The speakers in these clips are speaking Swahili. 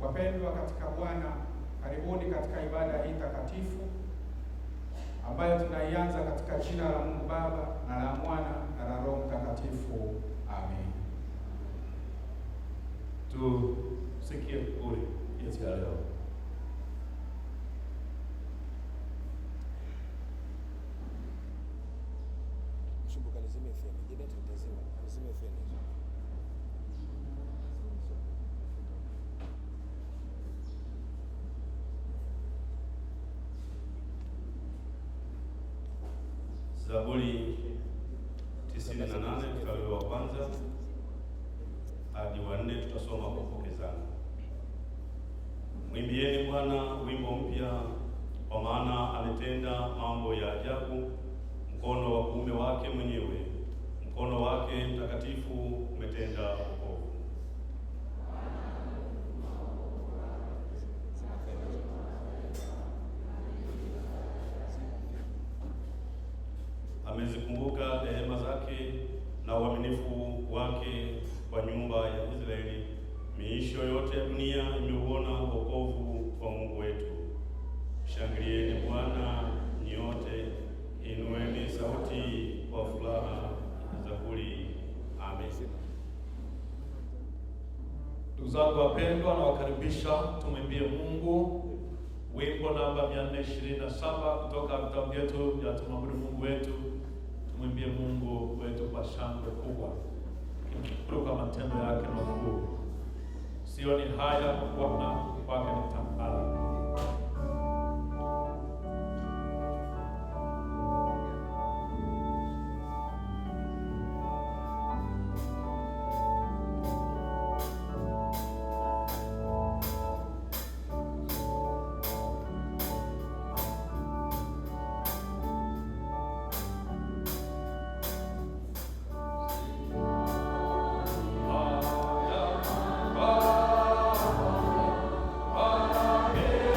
Wapendwa katika Bwana, karibuni katika ibada hii takatifu ambayo tunaianza katika jina la Mungu Baba na la Mwana na la Roho Mtakatifu. Amen. Tusikie kule Yesu ya leo. Zaburi 98 mstari wa kwanza hadi wa 4 tutasoma kwa kupokezana. Mwimbieni Bwana wimbo mpya, kwa maana ametenda mambo ya ajabu. Mkono wa kuume wake mwenyewe, mkono wake mtakatifu umetenda wokovu. Amezikumbuka rehema zake na uaminifu wake kwa nyumba ya Israeli. Miisho yote ya dunia imeuona wokovu wa Mungu wetu. Shangilieni Bwana nyote, inueni sauti kwa furaha. Zaburi. Amen. Ndugu zangu wapendwa, na wakaribisha tumwimbie Mungu wimbo namba 427 kutoka vitabu vyetu vya tumwabudu Mungu wetu. Tumwimbie Mungu wetu kwa shangwe kubwa, kimshukuru kwa matendo yake makuu. Sioni haya kuona kwake ni tambarare. Yeah.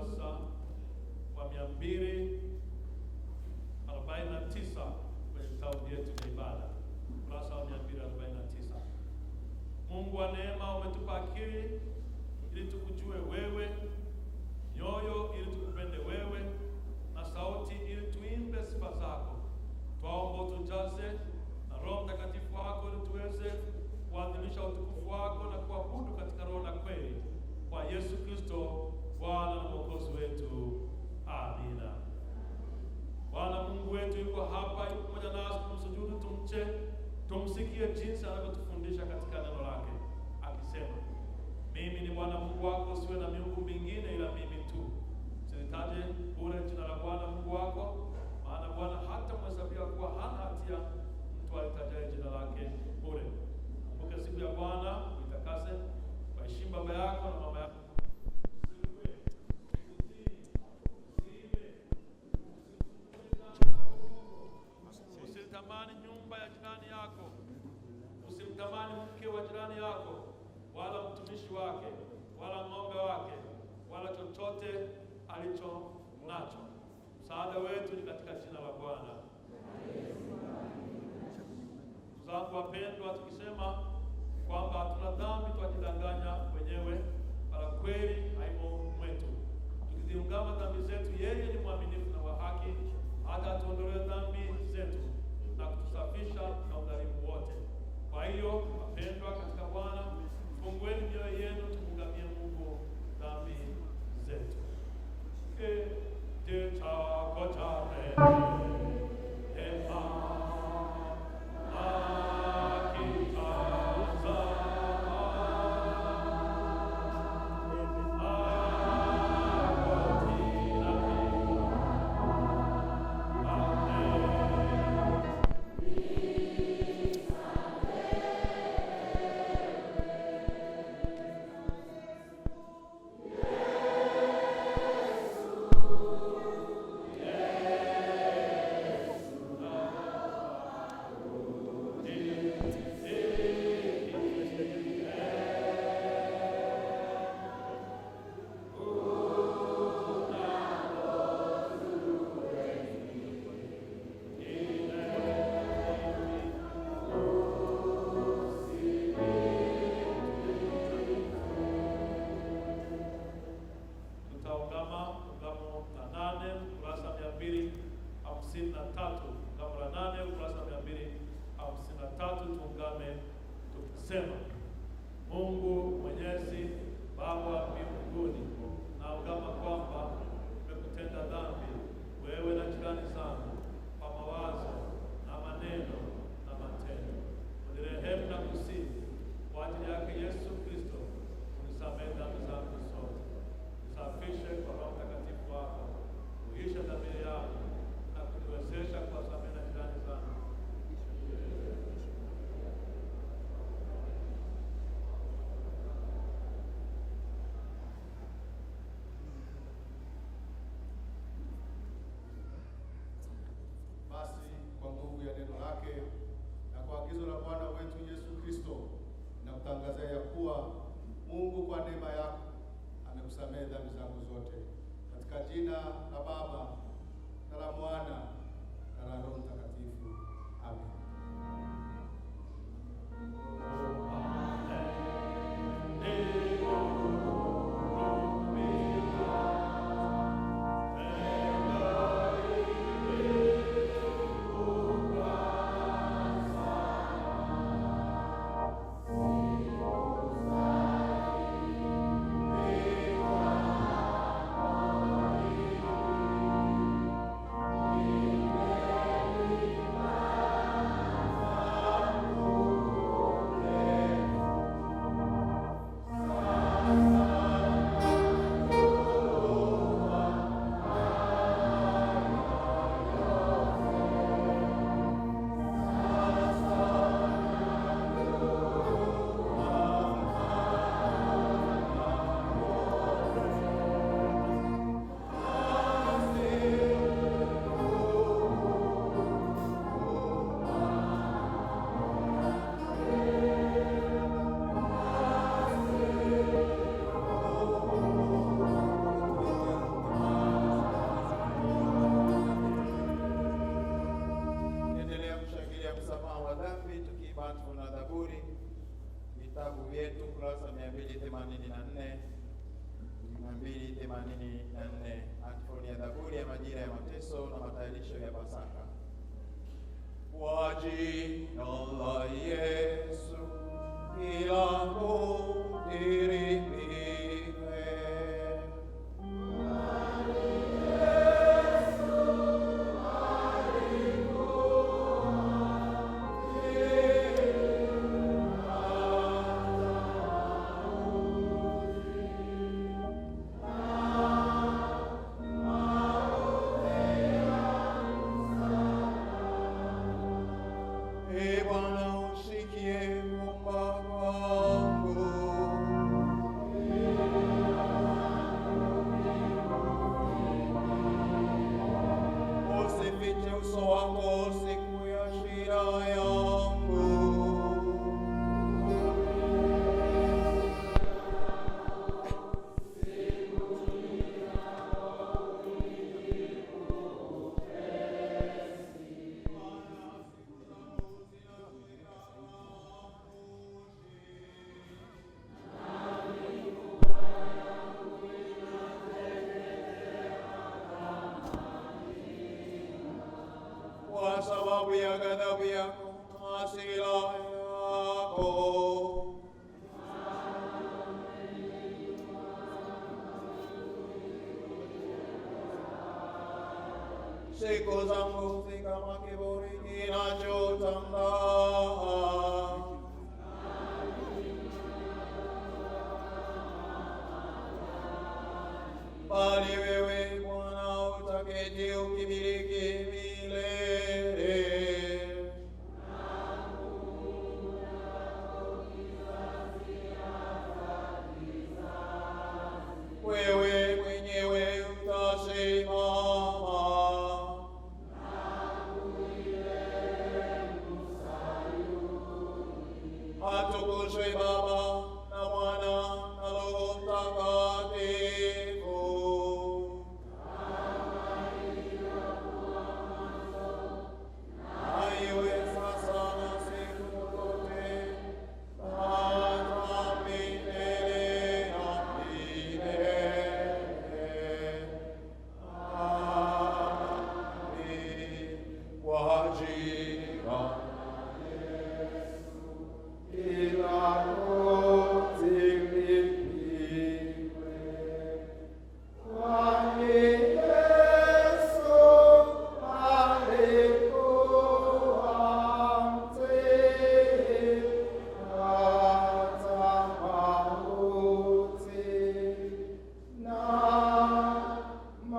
ukurasa wa 249 kwenye vitabu vyetu vya ibada, ukurasa wa 249. Mungu wa neema, umetupa akili ili tukujue wewe, nyoyo ili tukupende wewe, na sauti ili tuimbe sifa zako. Twaomba tujaze na Roho Mtakatifu wako ili tuweze kuadhimisha utukufu wako na kuabudu katika roho na kweli, kwa Yesu Kristo Bwana na Mwokozi wetu. Amina. Bwana Mungu wetu yuko hapa, yuko pamoja nasi, tumsujudu, tumche, tumsikie jinsi anavyotufundisha katika neno lake, akisema, mimi ni Bwana Mungu wako, usiwe na miungu mingine ila mimi tu. Usilitaje bure jina la Bwana Mungu wako, maana Bwana hata mhesabia kuwa hana hatia mtu alitajaye jina lake bure. Kumbuka siku ya Bwana, uitakase, waheshimu baba yako na mama yako. Usitamani nyumba ya jirani yako, usimtamani mke wa jirani yako, wala mtumishi wake, wala ng'ombe wake, wala chochote alicho nacho. Msaada wetu ni katika jina la Bwana. Ndugu zangu wapendwa, tukisema kwamba hatuna dhambi twajidanganya wenyewe, wala kweli haimo mwetu. Tukiziungama dhambi zetu, yeye ni mwaminifu na wa haki, hata atuondolee dhambi zetu na kutusafisha na udhalimu wote. Kwa hiyo wapendwa katika Bwana, fungueni mioyo yenu, tumngamie Mungu dhambi zetu. Sema, Mungu Mwenyezi, Baba wa mbinguni, naungama kwamba nimekutenda dhambi wewe na jirani zangu kwa mawazo na maneno na matendo. Unirehemu na kusihi kwa ajili yake Yesu Kristo, unisamehe dhambi zangu zote. Nisafishe kwa Roho Mtakatifu wako, uishe dhamiri yangu na kuniwezesha kuwasamehe na jirani zangu. Kutangaza ya kuwa Mungu kwa neema yako amekusamehe dhambi zangu zote, katika jina la Baba na la Mwana na la Roho Mtakatifu. Amen. vitabu vyetu kurasa 284 284, antifoni ya Zaburi ya majira ya mateso na matayarisho ya Pasaka. Kwa jina la Yesu kila kutirimiwe. Kwa sababu ya ghadhabu yako na hasira yako, siku zangu si kama kiburi kinachotandaa, bali wewe Bwana utaketi ukimiliki